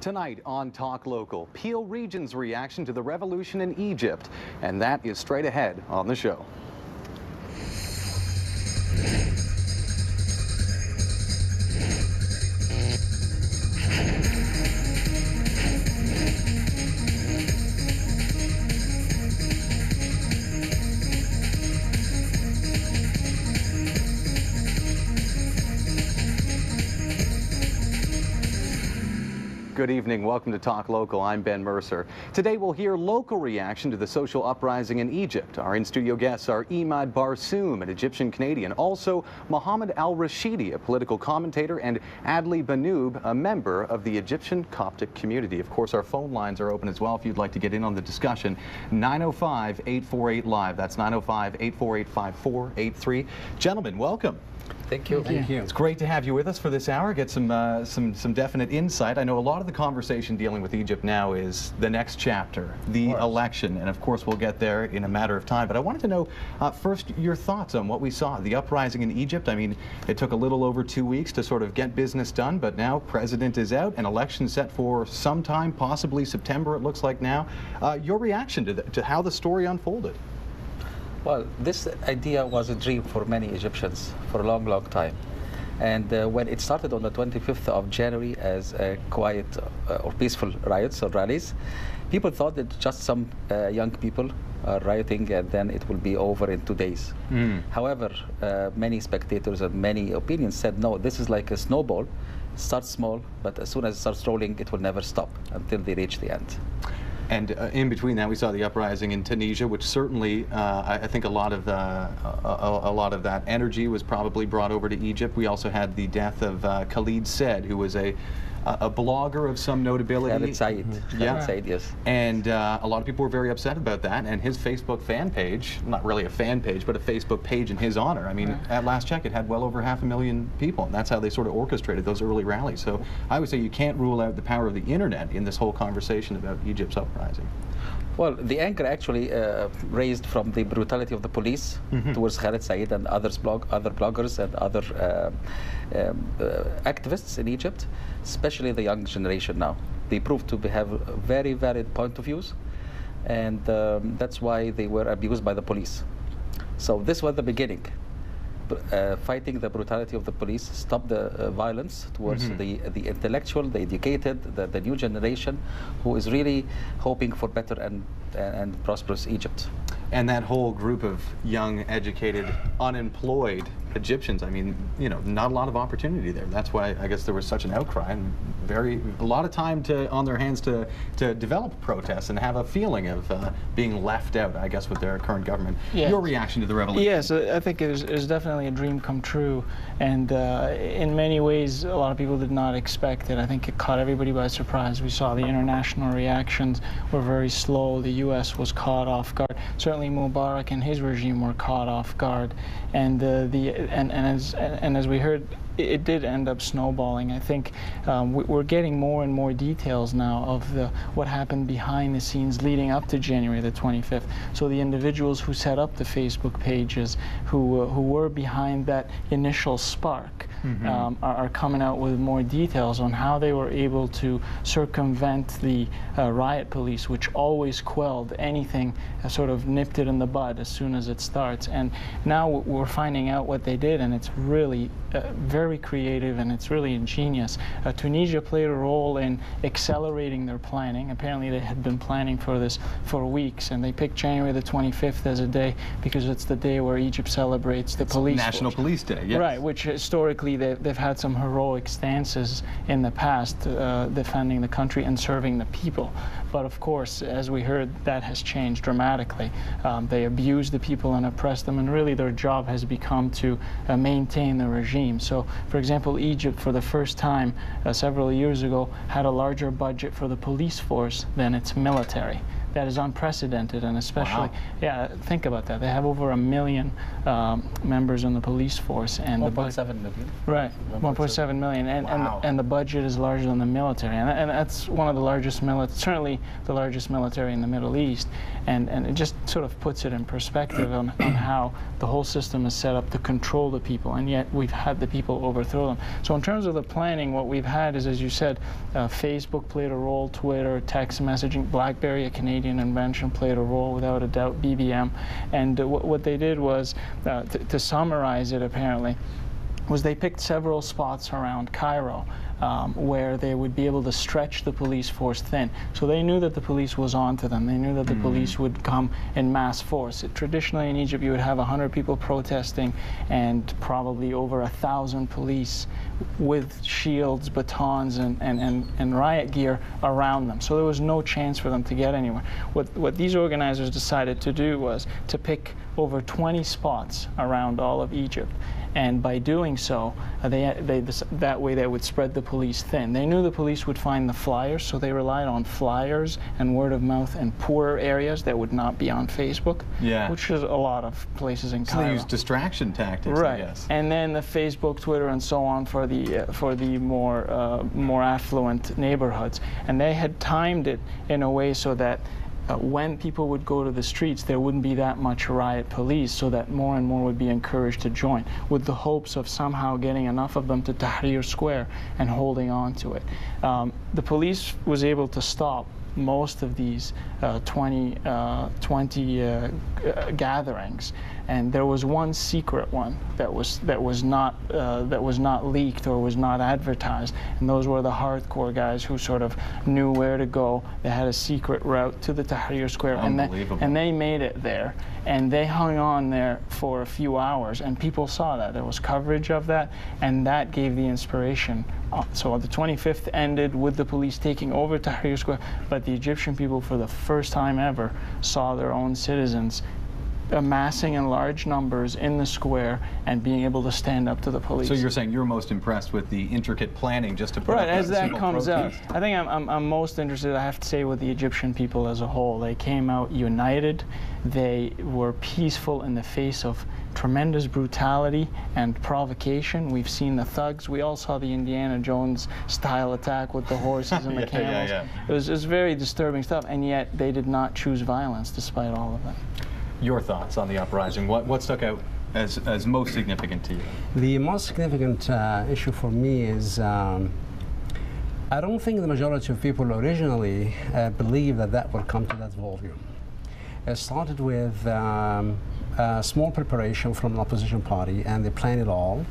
Tonight on Talk Local, Peel Region's reaction to the revolution in Egypt, and that is straight ahead on the show. Good evening. Welcome to Talk Local. I'm Ben Mercer. Today we'll hear local reaction to the social uprising in Egypt. Our in-studio guests are Imad Barsoum, an Egyptian Canadian, also Mohammed Al-Rashidi, a political commentator, and Adli Banoub, a member of the Egyptian Coptic community. Of course, our phone lines are open as well if you'd like to get in on the discussion. 905-848-LIVE. That's 905-848-5483. Gentlemen, welcome. Thank you. Thank you. It's great to have you with us for this hour. Get some definite insight. I know a lot of the conversation dealing with Egypt now is the next chapter, the election, and of course we'll get there in a matter of time. But I wanted to know first your thoughts on what we saw, the uprising in Egypt. I mean, it took a little over 2 weeks to sort of get business done, but now president is out, an election set for sometime, possibly September. It looks like now. Your reaction to how the story unfolded? Well, this idea was a dream for many Egyptians for a long, long time. And when it started on the 25th of January as a quiet or peaceful riots or rallies, people thought that just some young people are rioting and then it will be over in 2 days. However, many spectators and many opinions said, no, this is like a snowball. It starts small, but as soon as it starts rolling, it will never stop until they reach the end. And in between that, we saw the uprising in Tunisia, which certainly, I think, a lot of that energy was probably brought over to Egypt. We also had the death of Khalid Said, who was a blogger of some notability. Khalid Said. Yeah. Khalid Said, yes. And a lot of people were very upset about that. And his Facebook fan page, not really a fan page, but a Facebook page in his honor. I mean, at last check, it had well over 500,000 people. And that's how they sort of orchestrated those early rallies. So I would say you can't rule out the power of the internet in this whole conversation about Egypt's uprising. Well, the anger actually raised from the brutality of the police towards Khalid Said and other bloggers and other activists in Egypt, especially the young generation now. They proved to have very valid point of views, and that's why they were abused by the police. So this was the beginning. Fighting the brutality of the police, stop the violence towards the intellectual, the educated, the new generation who is really hoping for better and prosperous Egypt. And that whole group of young, educated, unemployed Egyptians, I mean, you know, not a lot of opportunity there. That's why I guess there was such an outcry and a lot of time on their hands to develop protests and have a feeling of being left out, I guess, with their current government. Yeah. Your reaction to the revolution? Yes, I think it was definitely a dream come true, and in many ways a lot of people did not expect it. I think it caught everybody by surprise. We saw the international reactions were very slow. The U.S. was caught off guard. Certainly Mubarak and his regime were caught off guard, and as we heard, it did end up snowballing. I think we're getting more and more details now of what happened behind the scenes leading up to January the 25th. So the individuals who set up the Facebook pages, who were behind that initial spark, are coming out with more details on how they were able to circumvent the riot police, which always quelled anything, sort of nipped it in the bud as soon as it starts. And now we're finding out what they did, and it's really very creative and it's really ingenious. Tunisia played a role in accelerating their planning. Apparently they had been planning for this for weeks, and they picked January the 25th as a day because it's the day where Egypt celebrates the police National force. Police Day, yes. Right, which historically they've had some heroic stances in the past defending the country and serving the people. But of course, as we heard, that has changed dramatically. They abuse the people and oppress them, and really their job has become to maintain the regime. So, for example, Egypt, for the first time several years ago, had a larger budget for the police force than its military. that is unprecedented, and especially, wow. yeah, think about that. They have over 1 million members in the police force, and 1.7 million. Right, 1.7 million, Wow. and the budget is larger than the military, and that's one of the largest certainly the largest military in the Middle East, and it just sort of puts it in perspective on how the whole system is set up to control the people, and yet we've had the people overthrow them. So in terms of the planning, what we've had is, as you said, Facebook played a role, Twitter, text messaging, BlackBerry, a Canadian invention, played a role without a doubt, BBM, and what they did was, to summarize it apparently, was they picked several spots around Cairo where they would be able to stretch the police force thin. So they knew that the police was onto them. They knew that the police would come in mass force. Traditionally in Egypt, you would have 100 people protesting and probably over 1,000 police with shields, batons, and riot gear around them. So there was no chance for them to get anywhere. What these organizers decided to do was to pick over 20 spots around all of Egypt. And by doing so, that way they would spread the police thin. They knew the police would find the flyers, so they relied on flyers and word of mouth in poorer areas that would not be on Facebook, which is a lot of places in Cairo. So they use distraction tactics, right. I guess. And then the Facebook, Twitter, and so on for the more affluent neighborhoods. And they had timed it in a way so that when people would go to the streets, there wouldn't be that much riot police, so that more and more would be encouraged to join, with the hopes of somehow getting enough of them to Tahrir Square and holding on to it. The police was able to stop most of these 20 gatherings, and there was one secret one that was not leaked or was not advertised, and those were the hardcore guys who sort of knew where to go. They had a secret route to the Tahrir Square, and they made it there, and they hung on there for a few hours, and people saw that. There was coverage of that, and that gave the inspiration. So the 25th ended with the police taking over Tahrir Square, but the Egyptian people, for the first time ever, saw their own citizens amassing in large numbers in the square and being able to stand up to the police. So you're saying you're most impressed with the intricate planning just to put right, up as that single comes out. protest. I think I'm most interested, I have to say, with the Egyptian people as a whole. They came out united. They were peaceful in the face of tremendous brutality and provocation. We've seen the thugs. We all saw the Indiana Jones style attack with the horses and the camels. It was just very disturbing stuff, and yet they did not choose violence despite all of that. Your thoughts on the uprising? What stuck out as most significant to you? The most significant issue for me is I don't think the majority of people originally believed that will come to that volume. It started with small preparation from an opposition party, and they planned it all.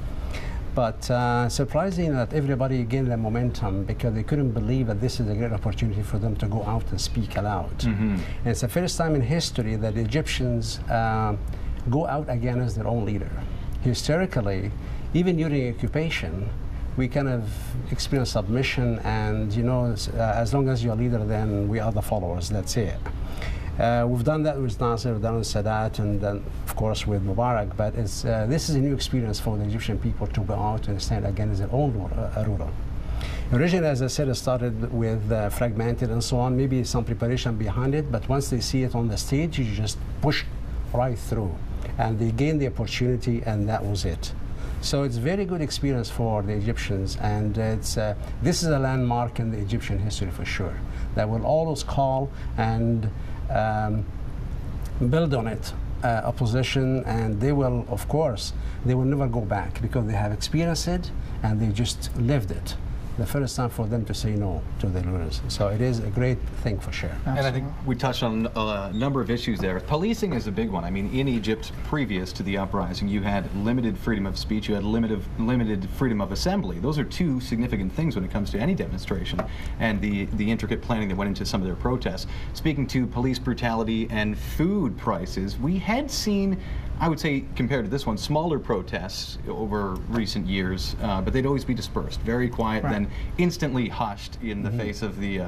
But surprising that everybody gained the momentum because they couldn't believe that this is a great opportunity for them to go out and speak aloud. And it's the first time in history that the Egyptians go out against their own leader. Historically, even during occupation, we kind of experience submission, and as long as you're a leader, then we are the followers, that's it. We've done that with Nasser, we've done it with Sadat, and then, of course, with Mubarak. But this is a new experience for the Egyptian people to go out and stand against their own ruler. Originally, as I said, it started with fragmented and so on, maybe some preparation behind it, but once they see it on the stage, you just push right through. And they gain the opportunity, and that was it. So it's a very good experience for the Egyptians, and this is a landmark in the Egyptian history for sure, that will always call and build on it, opposition, and they will, of course, they will never go back because they have experienced it and they just lived it. The first time for them to say no to the rulers. So it is a great thing for sure. Absolutely. And I think we touched on a number of issues there. Policing is a big one. I mean, in Egypt, previous to the uprising, you had limited freedom of speech, you had limited freedom of assembly. Those are two significant things when it comes to any demonstration, and the intricate planning that went into some of their protests. Speaking to police brutality and food prices, we had seen, I would say, compared to this one, smaller protests over recent years, but they'd always be dispersed, very quiet, then instantly hushed in the face of the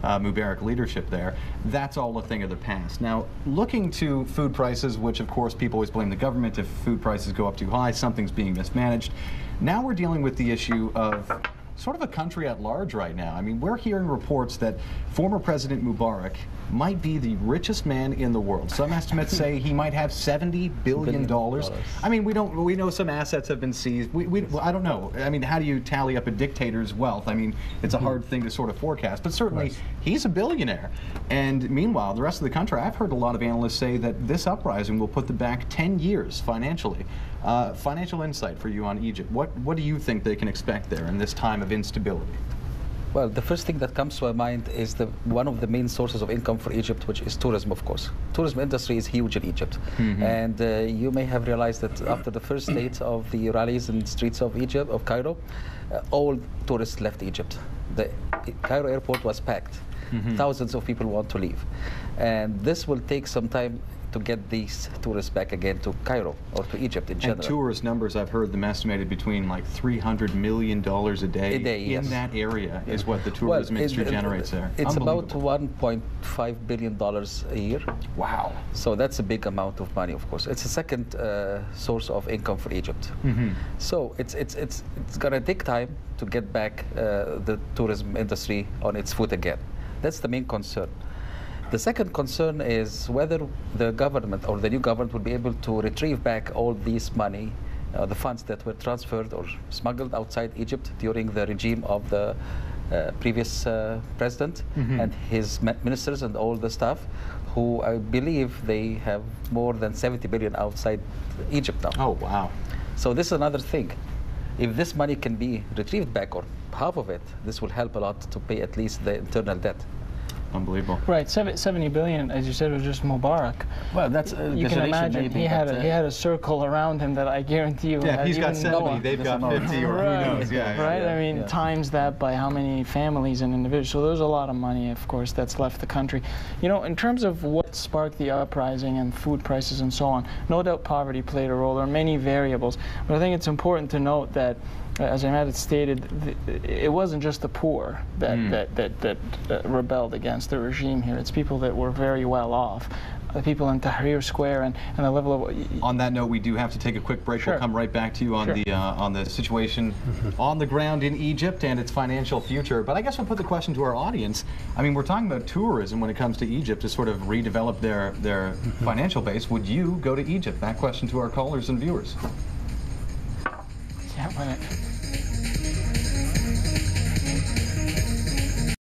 Mubarak leadership there. That's all a thing of the past. Now, looking to food prices, which of course people always blame the government if food prices go up too high, something's being mismanaged. Now we're dealing with the issue of sort of a country at large right now. I mean, we're hearing reports that former President Mubarak might be the richest man in the world. Some estimates say he might have $70 billion. I mean, we know some assets have been seized. I don't know. I mean, how do you tally up a dictator's wealth? I mean, it's a hard thing to sort of forecast, but certainly he's a billionaire. And meanwhile, the rest of the country, I've heard a lot of analysts say that this uprising will put them back 10 years financially. Financial insight for you on Egypt. What do you think they can expect there in this time of instability? Well, the first thing that comes to my mind is one of the main sources of income for Egypt, which is tourism, of course. Tourism industry is huge in Egypt. And you may have realized that after the first state of the rallies in the streets of Egypt, of Cairo, all tourists left Egypt. The Cairo airport was packed. Thousands of people want to leave. And this will take some time to get these tourists back again to Cairo or to Egypt in general. And tourist numbers, I've heard them estimated between like $300 million a day, in that area is what the tourism industry generates there. It's about $1.5 billion a year. Wow. So that's a big amount of money, of course. It's a second source of income for Egypt. So it's going to take time to get back the tourism industry on its foot again. That's the main concern. The second concern is whether the government or the new government will be able to retrieve back all this money, the funds that were transferred or smuggled outside Egypt during the regime of the previous president and his ministers and all the staff, who I believe they have more than 70 billion outside Egypt now. Oh, wow. So this is another thing. If this money can be retrieved back, or half of it, this will help a lot to pay at least the internal debt. Unbelievable. Right, 70 billion, as you said, was just Mubarak. Well, that's you can imagine he had a circle around him that I guarantee you. Yeah, he's got 70, Noah. they've got 50, or who knows. Right. I mean, times that by how many families and individuals. So there's a lot of money, of course, that's left the country. You know, in terms of what sparked the uprising and food prices and so on, no doubt poverty played a role. There are many variables, but I think it's important to note that, as Ahmed had stated, it wasn't just the poor that rebelled against the regime here. It's people that were very well off. The people in Tahrir Square and the level of... On that note, we do have to take a quick break. We'll come right back to you on the situation on the ground in Egypt and its financial future. But I guess we'll put the question to our audience. I mean, we're talking about tourism when it comes to Egypt to sort of redevelop their financial base. Would you go to Egypt? That question to our callers and viewers. Yeah, why not?